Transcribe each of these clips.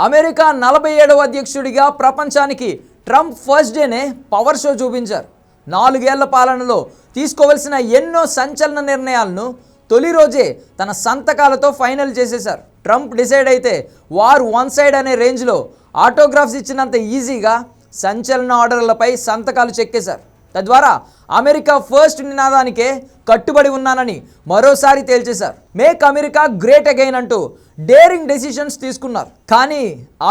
America 47వ అధ్యక్షుడిగా ప్రపంచానికి Trump first డేనే పవర్ షో చూపించారు. 4 ఏళ్ల పాలనలో తీసుకోవాల్సిన ఎన్నో సంచలన నిర్ణయాలను తొలి రోజే తన సంతకాలతో ఫైనల్ చేసేశారు. ట్రంప్ డిసైడ్ అయితే వార్ వన్ సైడ్ అనే రేంజ్లో ఆటోగ్రాఫ్స్ ఇచ్చినంత ఈజీగా సంచలన ఆర్డర్లపై సంతకాలు చెక్కేశారు. తద్వారా అమెరికా ఫస్ట్ నినాదానికే కట్టుబడి ఉన్నానని మరోసారి తేల్చేశారు. మేక్ అమెరికా గ్రేట్ అగైన్ అంటూ డేరింగ్ డెసిషన్స్ తీసుకున్నారు. కానీ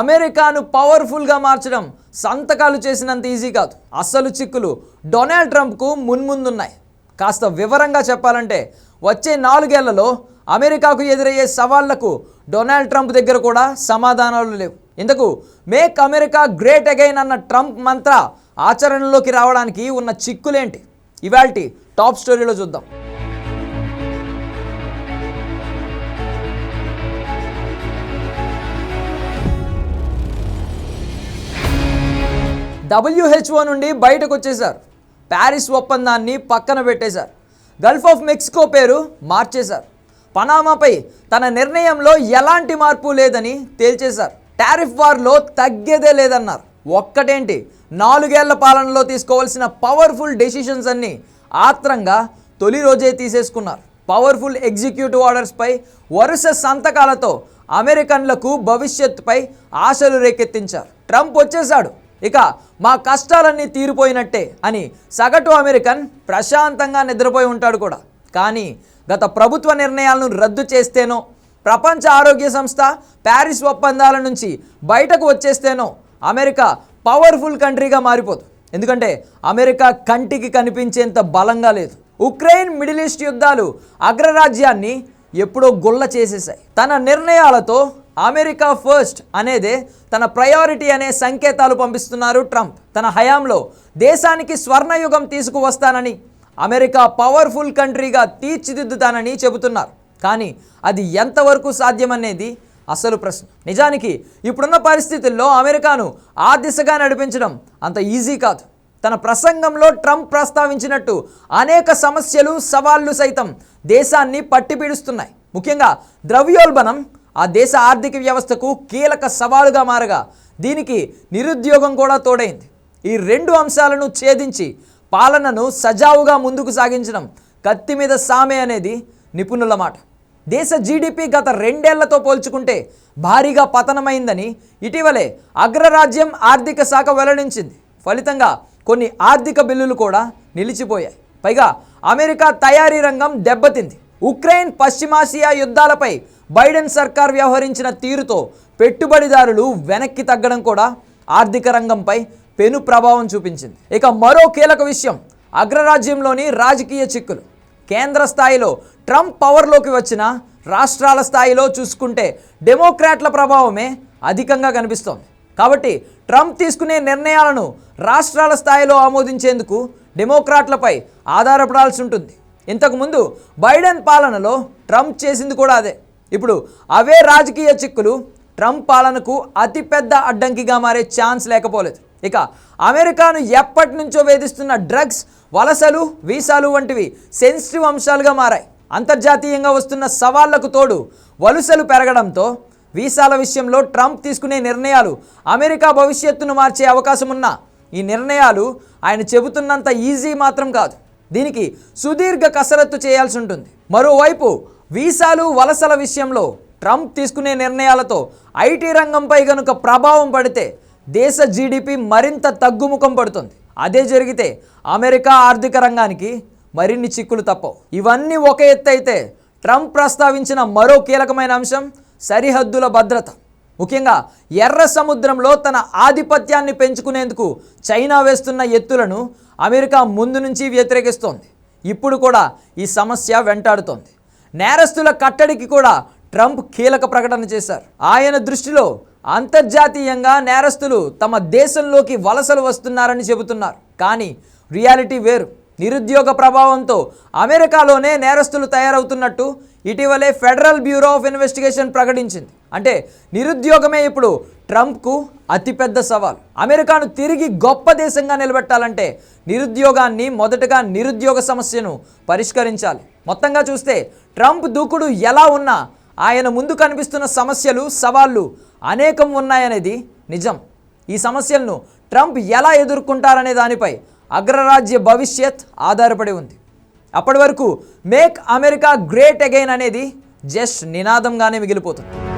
అమెరికాను పవర్ఫుల్గా మార్చడం సంతకాలు చేసినంత ఈజీ కాదు. అసలు చిక్కులు డొనాల్డ్ ట్రంప్కు మున్ముందున్నాయి. కాస్త వివరంగా చెప్పాలంటే వచ్చే 4 ఏళ్లలో అమెరికాకు ఎదురయ్యే సవాళ్లకు డొనాల్డ్ ట్రంప్ దగ్గర కూడా సమాధానాలు లేవు. ఇందుకు మేక్ అమెరికా గ్రేట్ అగైన్ అన్న ట్రంప్ మంత్ర ఆచరణలోకి రావడానికి ఉన్న చిక్కులేంటి? ఇవాల్టి టాప్ స్టోరీలో చూద్దాం. WHO నుండి బయటకు వచ్చేశారు. ప్యారిస్ ఒప్పందాన్ని పక్కన పెట్టేశారు. గల్ఫ్ ఆఫ్ మెక్సికో పేరు మార్చేశారు. పనామాపై తన నిర్ణయంలో ఎలాంటి మార్పు లేదని తేల్చేశారు. టారిఫ్ వార్లో తగ్గేదే లేదన్నారు. ఒక్కటేంటి, 4 ఏళ్ల పాలనలో తీసుకోవాల్సిన పవర్ఫుల్ డెసిషన్స్ అన్నీ ఆత్రంగా తొలి రోజే తీసేసుకున్నారు. పవర్ఫుల్ ఎగ్జిక్యూటివ్ ఆర్డర్స్పై వరుస సంతకాలతో అమెరికన్లకు భవిష్యత్తుపై ఆశలు రేకెత్తించారు. ట్రంప్ వచ్చేశాడు, ఇక మా కష్టాలన్నీ తీరిపోయినట్టే అని సగటు అమెరికన్ ప్రశాంతంగా నిద్రపోయి ఉంటాడు కూడా. కానీ గత ప్రభుత్వ నిర్ణయాలను రద్దు చేస్తేనో, ప్రపంచ ఆరోగ్య సంస్థ ప్యారిస్ ఒప్పందాల నుంచి బయటకు వచ్చేస్తేనో అమెరికా పవర్ఫుల్ కంట్రీగా మారిపోదు. ఎందుకంటే అమెరికా కంటికి కనిపించేంత బలంగా లేదు. ఉక్రెయిన్, మిడిల్ ఈస్ట్ యుద్ధాలు అగ్రరాజ్యాన్ని ఎప్పుడో గుల్ల చేసేసాయి. తన నిర్ణయాలతో అమెరికా ఫస్ట్ అనేదే తన ప్రయారిటీ అనే సంకేతాలు పంపిస్తున్నారు ట్రంప్. తన హయాంలో దేశానికి స్వర్ణయుగం తీసుకువస్తానని, అమెరికా పవర్ఫుల్ కంట్రీగా తీర్చిదిద్దుతానని చెబుతున్నారు. కానీ అది ఎంతవరకు సాధ్యమనేది అసలు ప్రశ్న. నిజానికి ఇప్పుడున్న పరిస్థితుల్లో అమెరికాను ఆ దిశగా నడిపించడం అంత ఈజీ కాదు. తన ప్రసంగంలో ట్రంప్ ప్రస్తావించినట్టు అనేక సమస్యలు, సవాళ్లు సైతం దేశాన్ని పట్టిపీడుస్తున్నాయి. ముఖ్యంగా ద్రవ్యోల్బణం ఆ దేశ ఆర్థిక వ్యవస్థకు కీలక సవాలుగా మారగా దీనికి నిరుద్యోగం కూడా తోడైంది. ఈ 2 అంశాలను ఛేదించి పాలనను సజావుగా ముందుకు సాగించడం కత్తి మీద సామే అనేది నిపుణుల మాట. దేశ జీడిపి గత 2 ఏళ్లతో పోల్చుకుంటే భారీగా పతనమైందని ఇటీవలే అగ్రరాజ్యం ఆర్థిక శాఖ వెల్లడించింది. ఫలితంగా కొన్ని ఆర్థిక బిల్లులు కూడా నిలిచిపోయాయి. పైగా అమెరికా తయారీ రంగం దెబ్బతింది. ఉక్రెయిన్, పశ్చిమాసియా యుద్ధాలపై బైడెన్ సర్కార్ వ్యవహరించిన తీరుతో పెట్టుబడిదారులు వెనక్కి తగ్గడం కూడా ఆర్థిక రంగంపై పెను ప్రభావం చూపించింది. ఇక మరో కీలక విషయం అగ్రరాజ్యంలోని రాజకీయ చిక్కులు. కేంద్ర స్థాయిలో ట్రంప్ పవర్లోకి వచ్చిన రాష్ట్రాల స్థాయిలో చూసుకుంటే డెమోక్రాట్ల ప్రభావమే అధికంగా కనిపిస్తోంది. కాబట్టి ట్రంప్ తీసుకునే నిర్ణయాలను రాష్ట్రాల స్థాయిలో ఆమోదించేందుకు డెమోక్రాట్లపై ఆధారపడాల్సి ఉంటుంది. ఇంతకుముందు బైడెన్ పాలనలో ట్రంప్ చేసింది కూడా అదే. ఇప్పుడు అవే రాజకీయ చిక్కులు ట్రంప్ పాలనకు అతిపెద్ద అడ్డంకిగా మారే ఛాన్స్ లేకపోలేదు. ఇక అమెరికాను ఎప్పటి నుంచో వేధిస్తున్న డ్రగ్స్, వలసలు, వీసాలు వంటివి సెన్సిటివ్ అంశాలుగా మారాయి. అంతర్జాతీయంగా వస్తున్న సవాళ్లకు తోడు వలసలు పెరగడంతో వీసాల విషయంలో ట్రంప్ తీసుకునే నిర్ణయాలు అమెరికా భవిష్యత్తును మార్చే అవకాశం ఉన్న ఈ నిర్ణయాలు ఆయన చెబుతున్నంత ఈజీ మాత్రం కాదు. దీనికి సుదీర్ఘ కసరత్తు చేయాల్సి ఉంటుంది. మరోవైపు వీసాలు, వలసల విషయంలో ట్రంప్ తీసుకునే నిర్ణయాలతో ఐటీ రంగంపై కనుక ప్రభావం పడితే దేశ జీడిపి మరింత తగ్గుముఖం పడుతుంది. అదే జరిగితే అమెరికా ఆర్థిక రంగానికి మరిన్ని చిక్కులు తప్పవు. ఇవన్నీ ఒక ఎత్తు అయితే ట్రంప్ ప్రస్తావించిన మరో కీలకమైన అంశం సరిహద్దుల భద్రత. ముఖ్యంగా ఎర్ర సముద్రంలో తన ఆధిపత్యాన్ని పెంచుకునేందుకు చైనా వేస్తున్న ఎత్తులను అమెరికా ముందు నుంచి వ్యతిరేకిస్తోంది. ఇప్పుడు కూడా ఈ సమస్య వెంటాడుతోంది. నేరస్తుల కట్టడికి కూడా ట్రంప్ కీలక ప్రకటన చేశారు. ఆయన దృష్టిలో అంతర్జాతీయంగా నేరస్తులు తమ దేశంలోకి వలసలు వస్తున్నారని చెబుతున్నారు. కానీ రియాలిటీ వేరు. నిరుద్యోగ ప్రభావంతో అమెరికాలోనే నేరస్తులు తయారవుతున్నట్టు ఇటీవలే ఫెడరల్ బ్యూరో ఆఫ్ ఇన్వెస్టిగేషన్ ప్రకటించింది. అంటే నిరుద్యోగమే ఇప్పుడు ట్రంప్కు అతిపెద్ద సవాల్. అమెరికాను తిరిగి గొప్ప దేశంగా నిలబెట్టాలంటే నిరుద్యోగాన్ని మొదటగా నిరుద్యోగ సమస్యను పరిష్కరించాలి. మొత్తంగా చూస్తే ట్రంప్ దూకుడు ఎలా ఉన్నా ఆయన ముందు కనిపిస్తున్న సమస్యలు, సవాళ్లు అనేకం ఉన్నాయనేది నిజం. ఈ సమస్యలను ట్రంప్ ఎలా ఎదుర్కొంటారనే దానిపై అగ్రరాజ్య భవిష్యత్ ఆధారపడి ఉంది. అప్పటి వరకు మేక్ అమెరికా గ్రేట్ అగైన్ అనేది జస్ట్ నినాదంగానే మిగిలిపోతుంది.